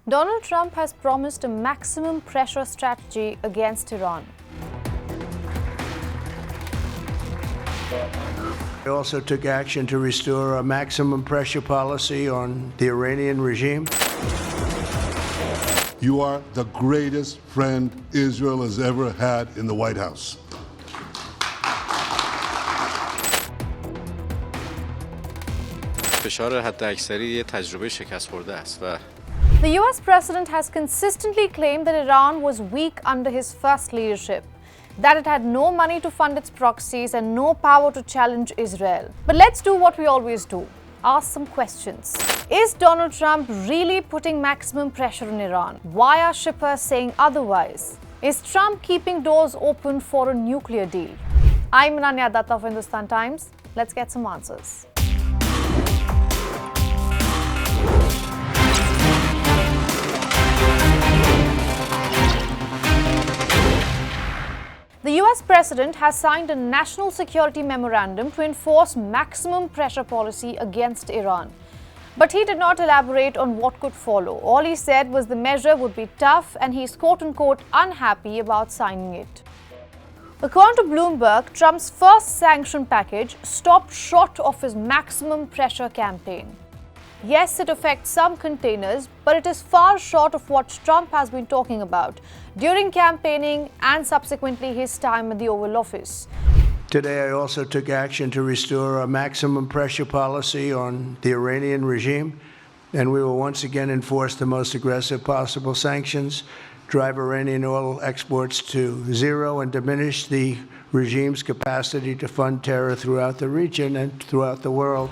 Donald Trump has promised a maximum pressure strategy against Iran. He also took action to restore a maximum pressure policy on the Iranian regime. You are the greatest friend Israel has ever had in the White House. فشار حداکثری یه تجربه شکست خورده است و The U.S. president has consistently claimed that Iran was weak under his first leadership, that it had no money to fund its proxies and no power to challenge Israel. But let's do what we always do, ask some questions. Is Donald Trump really putting maximum pressure on Iran? Why are shippers saying otherwise? Is Trump keeping doors open for a nuclear deal? I'm Ananya Datta of Hindustan Times. Let's get some answers. The U.S. president has signed a national security memorandum to enforce maximum pressure policy against Iran. But he did not elaborate on what could follow. All he said was the measure would be tough and he's quote-unquote unhappy about signing it. According to Bloomberg, Trump's first sanction package stopped short of his maximum pressure campaign. Yes, it affects some containers, but it is far short of what Trump has been talking about during campaigning and subsequently his time at the Oval Office. Today, I also took action to restore a maximum pressure policy on the Iranian regime, and we will once again enforce the most aggressive possible sanctions, drive Iranian oil exports to zero, and diminish the regime's capacity to fund terror throughout the region and throughout the world.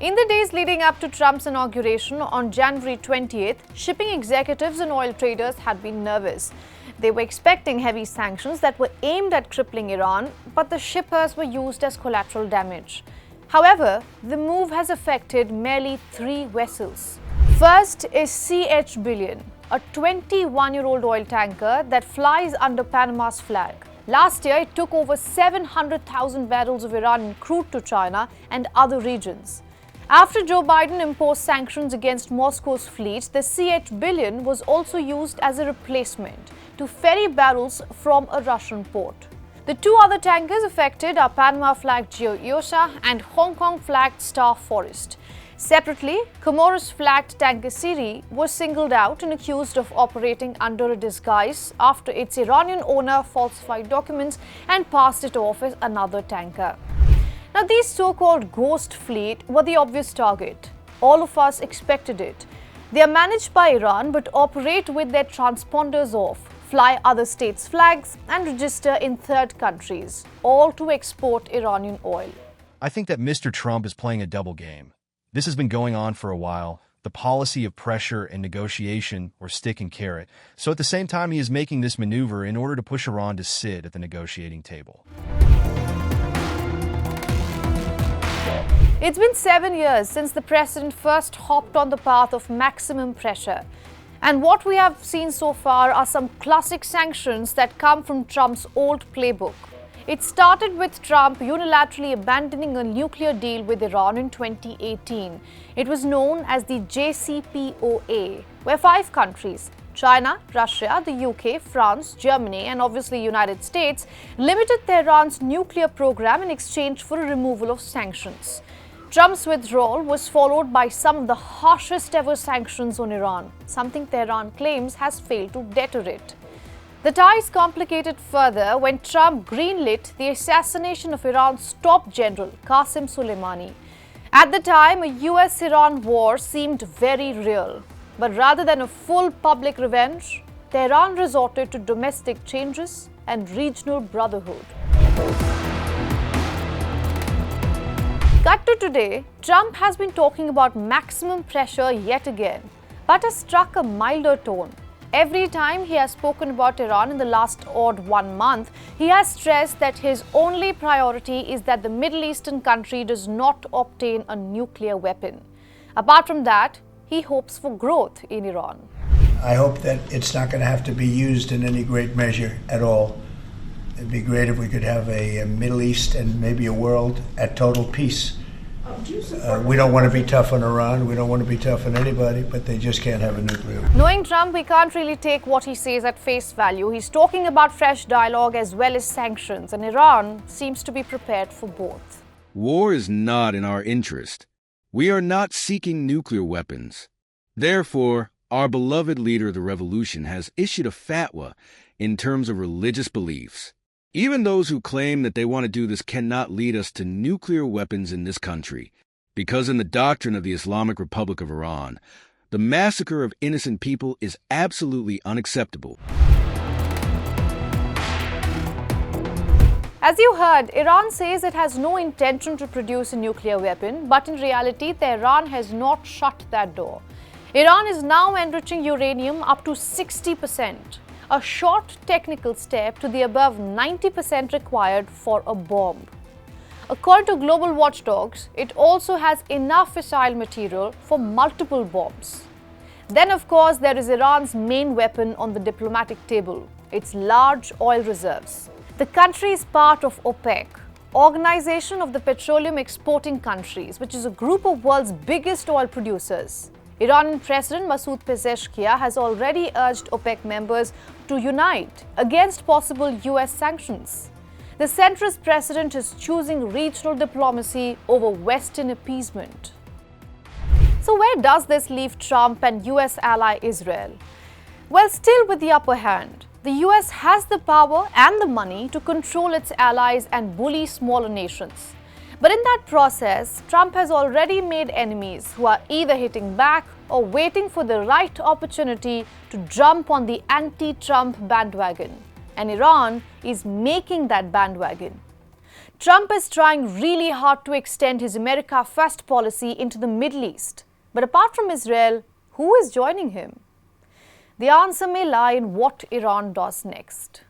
In the days leading up to Trump's inauguration on January 20th, shipping executives and oil traders had been nervous. They were expecting heavy sanctions that were aimed at crippling Iran, but the shippers were used as collateral damage. However, the move has affected merely 3 vessels. First is CH Billion, a 21-year-old oil tanker that flies under Panama's flag. Last year, it took over 700,000 barrels of Iranian crude to China and other regions. After Joe Biden imposed sanctions against Moscow's fleet, the CH Billion was also used as a replacement to ferry barrels from a Russian port. The 2 other tankers affected are Panama-flagged Geo and Hong Kong-flagged Star Forest. Separately, Comoros-flagged tanker Siri was singled out and accused of operating under a disguise after its Iranian owner falsified documents and passed it off as another tanker. Now, these so-called ghost fleet were the obvious target. All of us expected it. They are managed by Iran but operate with their transponders off, fly other states' flags and register in third countries, all to export Iranian oil. I think that Mr. Trump is playing a double game. This has been going on for a while, the policy of pressure and negotiation or stick and carrot. So at the same time, he is making this maneuver in order to push Iran to sit at the negotiating table. It's been 7 years since the president first hopped on the path of maximum pressure. And what we have seen so far are some classic sanctions that come from Trump's old playbook. It started with Trump unilaterally abandoning a nuclear deal with Iran in 2018. It was known as the JCPOA, where 5 countries, China, Russia, the UK, France, Germany, and obviously United States, limited Tehran's nuclear program in exchange for a removal of sanctions. Trump's withdrawal was followed by some of the harshest ever sanctions on Iran, something Tehran claims has failed to deter. The ties complicated further when Trump greenlit the assassination of Iran's top general, Qasem Soleimani. At the time, a US-Iran war seemed very real. But rather than a full public revenge, Tehran resorted to domestic changes and regional brotherhood. Cut to today, Trump has been talking about maximum pressure yet again, but has struck a milder tone. Every time he has spoken about Iran in the last odd 1 month, he has stressed that his only priority is that the Middle Eastern country does not obtain a nuclear weapon. Apart from that, he hopes for growth in Iran. I hope that it's not going to have to be used in any great measure at all. It'd be great if we could have a Middle East and maybe a world at total peace. We don't want to be tough on Iran. We don't want to be tough on anybody, but they just can't have a nuclear weapon. Knowing Trump, we can't really take what he says at face value. He's talking about fresh dialogue as well as sanctions, and Iran seems to be prepared for both. War is not in our interest. We are not seeking nuclear weapons. Therefore, our beloved leader of the revolution has issued a fatwa in terms of religious beliefs. Even those who claim that they want to do this cannot lead us to nuclear weapons in this country, because in the doctrine of the Islamic Republic of Iran, the massacre of innocent people is absolutely unacceptable. As you heard, Iran says it has no intention to produce a nuclear weapon, but in reality, Tehran has not shut that door. Iran is now enriching uranium up to 60%. A short technical step to the above 90% required for a bomb. According to global watchdogs, it also has enough fissile material for multiple bombs. Then, of course, there is Iran's main weapon on the diplomatic table, its large oil reserves. The country is part of OPEC, Organization of the Petroleum Exporting Countries, which is a group of world's biggest oil producers. Iranian President Masoud Pezeshkian has already urged OPEC members to unite against possible U.S. sanctions. The centrist president is choosing regional diplomacy over Western appeasement. So where does this leave Trump and U.S. ally Israel? Well, still with the upper hand. The U.S. has the power and the money to control its allies and bully smaller nations. But in that process, Trump has already made enemies who are either hitting back or waiting for the right opportunity to jump on the anti-Trump bandwagon. And Iran is making that bandwagon. Trump is trying really hard to extend his America First policy into the Middle East. But apart from Israel, who is joining him? The answer may lie in what Iran does next.